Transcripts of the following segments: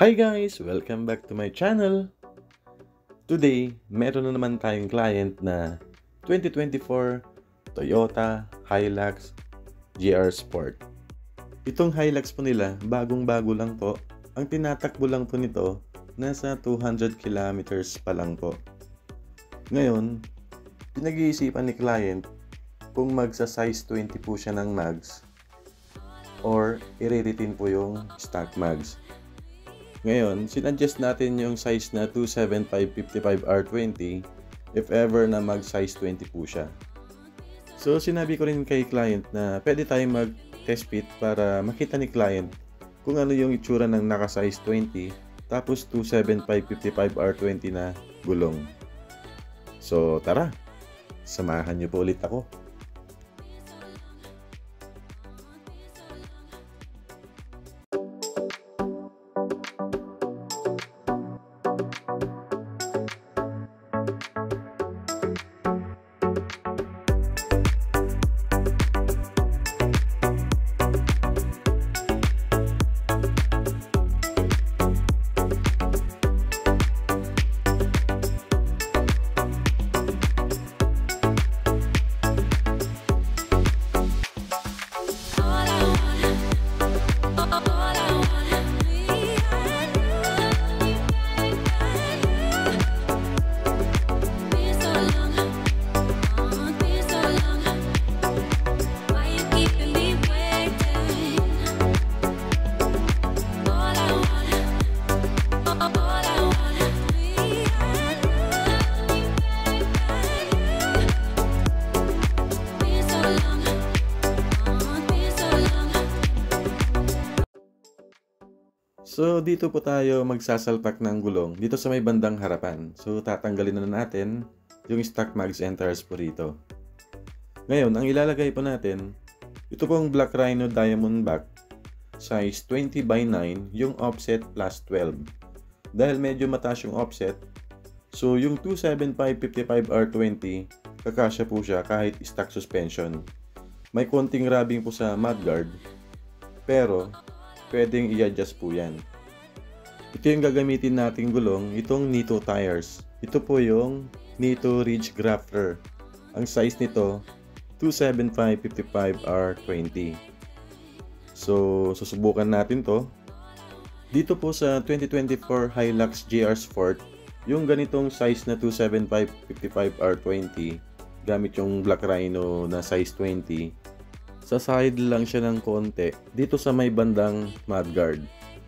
Hi guys! Welcome back to my channel! Today, meron na naman tayong client na 2024 Toyota Hilux GR Sport. Itong Hilux po nila, bagong-bago lang po. Ang tinatakbo lang po nito, nasa 200 kilometers pa lang po. Ngayon, pinag-iisipan ni client kung magsa size 20 po siya ng mags or i-retain po yung stock mags. Ngayon, sinadjust natin yung size na 275/55R20 if ever na mag-size 20 po siya. So, sinabi ko rin kay client na pwede tayong mag-test fit para makita ni client kung ano yung itsura ng naka-size 20 tapos 275/55R20 na gulong. So, tara! Samahan niyo po ulit ako. So, dito po tayo magsasalpak ng gulong dito sa may bandang harapan. So, tatanggalin na natin yung stock mags and tires po rito. Ngayon, ang ilalagay po natin, ito pong Black Rhino Diamond Back, size 20/9, yung offset plus 12. Dahil medyo mataas yung offset, so yung 275/55R20, kakasya po siya kahit stock suspension. May konting rubbing po sa mudguard, pero pwedeng i-adjust po yan. Ito yung gagamitin nating gulong, itong Nitto tires. Ito po yung Nitto Ridge Grafter. Ang size nito, 275/55R20. So, susubukan natin to. Dito po sa 2024 Hilux GR Sport, yung ganitong size na 275/55R20, gamit yung Black Rhino na size 20, sa side lang siya ng konti dito sa may bandang mudguard.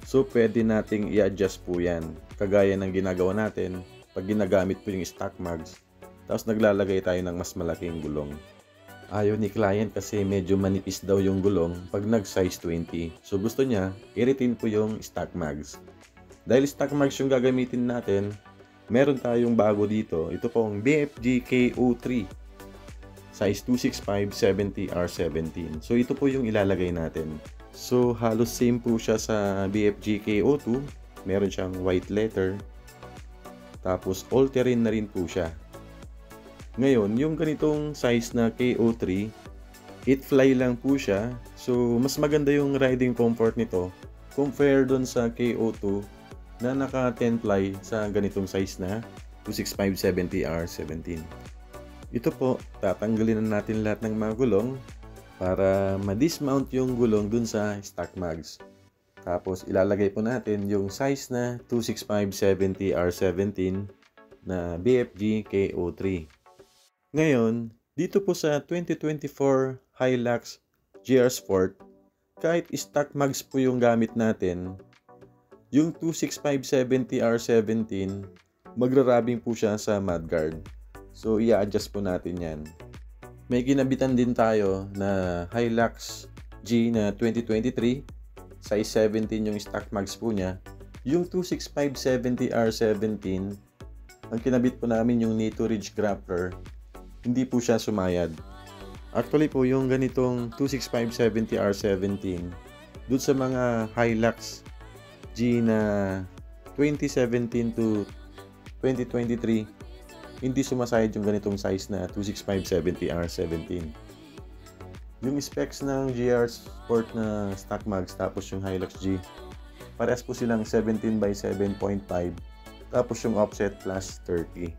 So pwede nating i-adjust po yan, kagaya ng ginagawa natin pag ginagamit po yung stock mags tapos naglalagay tayo ng mas malaking gulong. Ayaw ni client kasi medyo manipis daw yung gulong pag nag size 20, so gusto niya i-retain po yung stock mags. Dahil stock mags yung gagamitin natin, meron tayong bago dito. Ito pong BFG KO3 size 265/70R17. So ito po yung ilalagay natin. So halos same po siya sa BFG KO2. Meron siyang white letter. Tapos all-terrain na rin po siya. Ngayon, yung ganitong size na KO3, it fly lang po siya. So mas maganda yung riding comfort nito compare dun sa KO2 na naka 10 ply sa ganitong size na 265/70R17. Ito po, tatanggalin na natin lahat ng mga gulong para ma-dismount yung gulong dun sa stock mags. Tapos ilalagay po natin yung size na 265/70R17 na BFG KO3. Ngayon, dito po sa 2024 Hilux GR Sport, kahit stock mags po yung gamit natin, yung 265/70R17, magra-rubbing po siya sa mudguard. So, i-adjust po natin yan. May ginabitan din tayo na Hilux G na 2023. Size 17 yung stock mags po niya. Yung 265/70R17, ang kinabit po namin yung Nitto Ridge Grafter, hindi po siya sumayad. Actually po, yung ganitong 265/70R17, dun sa mga Hilux G na 2017 to 2023, hindi sumasayad yung ganitong size na 265/70R17. Yung specs ng GR Sport na stock mags tapos yung Hilux G, Parehas po silang 17 by 7.5. Tapos yung offset plus 30.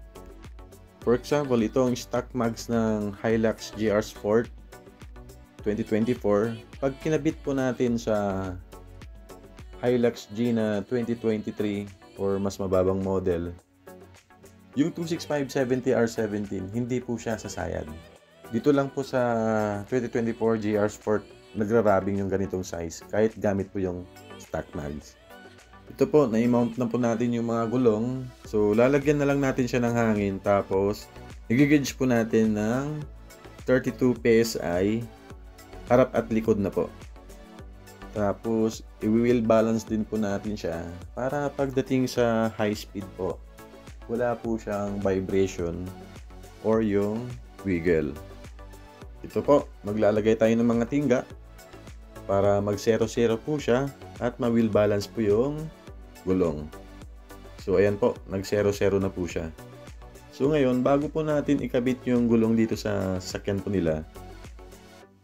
For example, ito ang stock mags ng Hilux GR Sport 2024. Pag kinabit po natin sa Hilux G na 2023 or mas mababang model, yung 26570R17 hindi po siya sasayad. Dito lang po sa 2024 GR Sport nagrarabing yung ganitong size kahit gamit po yung stock mags. Ito po, na-mount na po natin yung mga gulong. So, lalagyan na lang natin siya ng hangin. Tapos, i-gauge po natin ng 32 PSI harap at likod na po. Tapos, i-wheel balance din po natin siya para pagdating sa high speed po, wala po siyang vibration or yung wiggle. Ito po, maglalagay tayo ng mga tingga para mag 0-0 po siya at ma-wheel balance po yung gulong. So ayan po, nag 0-0 na po siya. So ngayon, bago po natin ikabit yung gulong dito sa sasakyan po nila,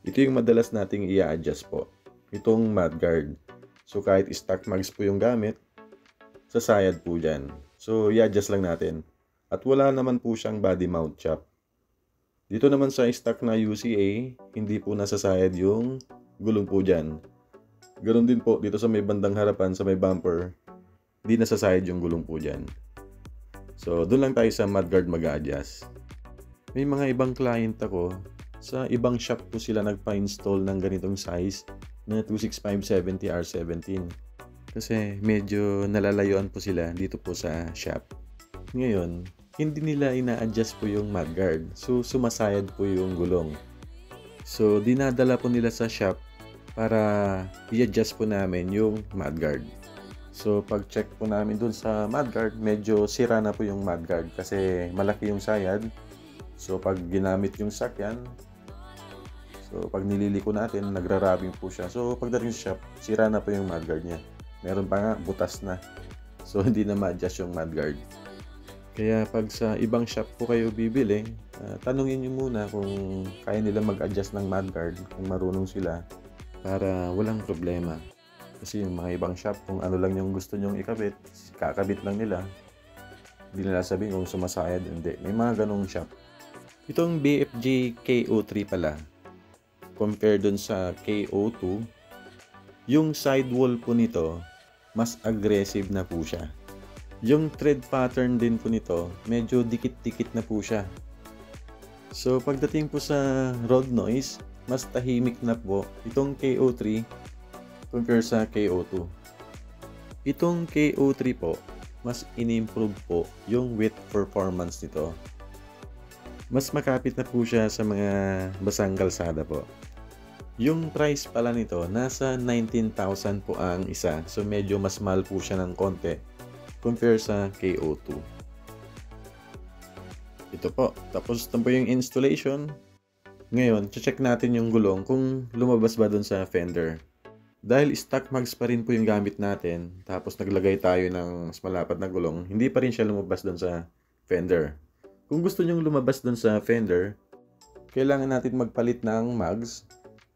ito yung madalas nating i-adjust po. Itong mudguard. So kahit stock mags po yung gamit, sasayad po dyan. So i-adjust lang natin. At wala naman po siyang body mount chop. Dito naman sa stock na UCA, hindi po nasasayad yung gulong po dyan. Ganon din po dito sa may bandang harapan, sa may bumper, hindi nasasayad yung gulong po dyan. So doon lang tayo sa mudguard mag-a-adjust. May mga ibang client ako, sa ibang shop po sila nagpa-install ng ganitong size na 26570R17. Kasi medyo nalalayuan po sila dito po sa shop. Ngayon, hindi nila ina-adjust po yung mudguard. So sumasayad po yung gulong. So dinadala po nila sa shop para i-adjust po namin yung mudguard. So pag check po namin dun sa mudguard, medyo sira na po yung mudguard kasi malaki yung sayad. So pag ginamit yung sakyan, so pag nililiko natin, nagrarabing po siya. So pagdating sa shop, sira na po yung mudguard niya. Meron pa nga, butas na. So hindi na ma-adjust yung mudguard. Kaya pag sa ibang shop po kayo bibili, tanungin nyo muna kung kaya nila mag-adjust ng mudguard, kung marunong sila, para walang problema. Kasi yung mga ibang shop, kung ano lang yung gusto nyong ikabit, kakabit lang nila. Hindi nila sabihin kung sumasayad, hindi. May mga ganong shop. Itong BFG KO3 pala, compare dun sa KO2, yung sidewall po nito, mas aggressive na po siya. Yung tread pattern din po nito, medyo dikit-dikit na po siya. So pagdating po sa road noise, mas tahimik na po itong KO3 compare sa KO2. Itong KO3 po, mas in-improve po yung width performance nito. Mas makapit na po siya sa mga basang kalsada po. Yung price pala nito, nasa 19,000 po ang isa. So medyo mas mahal po siya ng konti compare sa KO2. Ito po. Tapos ito po yung installation. Ngayon, check natin yung gulong kung lumabas ba dun sa fender. Dahil stock mags pa rin po yung gamit natin, tapos naglagay tayo ng mas malapad na gulong, hindi pa rin siya lumabas dun sa fender. Kung gusto nyong lumabas dun sa fender, kailangan natin magpalit ng mags,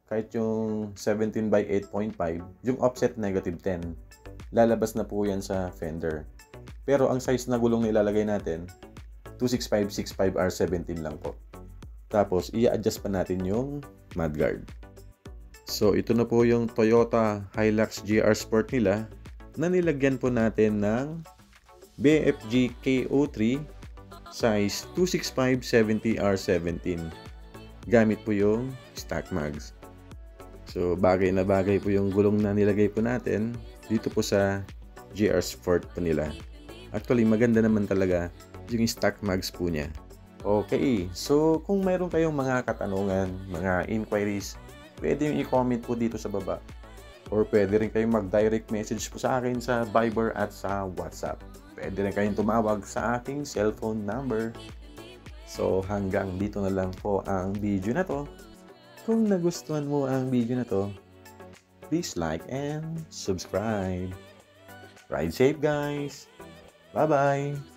kahit yung 17 by 8.5, yung offset -10. Lalabas na po yan sa fender. Pero ang size na gulong na ilalagay natin, 26565R17 lang po. Tapos, i-adjust pa natin yung mudguard. So, ito na po yung Toyota Hilux GR Sport nila na nilagyan po natin ng BFG KO3 size 26570R17. Gamit po yung stock mags. So, bagay na bagay po yung gulong na nilagay po natin dito po sa GR Sport po nila. Actually, maganda naman talaga yung stock mags po niya. Okay, so kung mayroon kayong mga katanungan, mga inquiries, pwede yung i-comment po dito sa baba. Or pwede rin kayong mag-direct message po sa akin sa Viber at sa WhatsApp. Pwede rin kayong tumawag sa aking cellphone number. So hanggang dito na lang po ang video na to. Kung nagustuhan mo ang video na to, please like and subscribe. Ride safe guys! Bye-bye!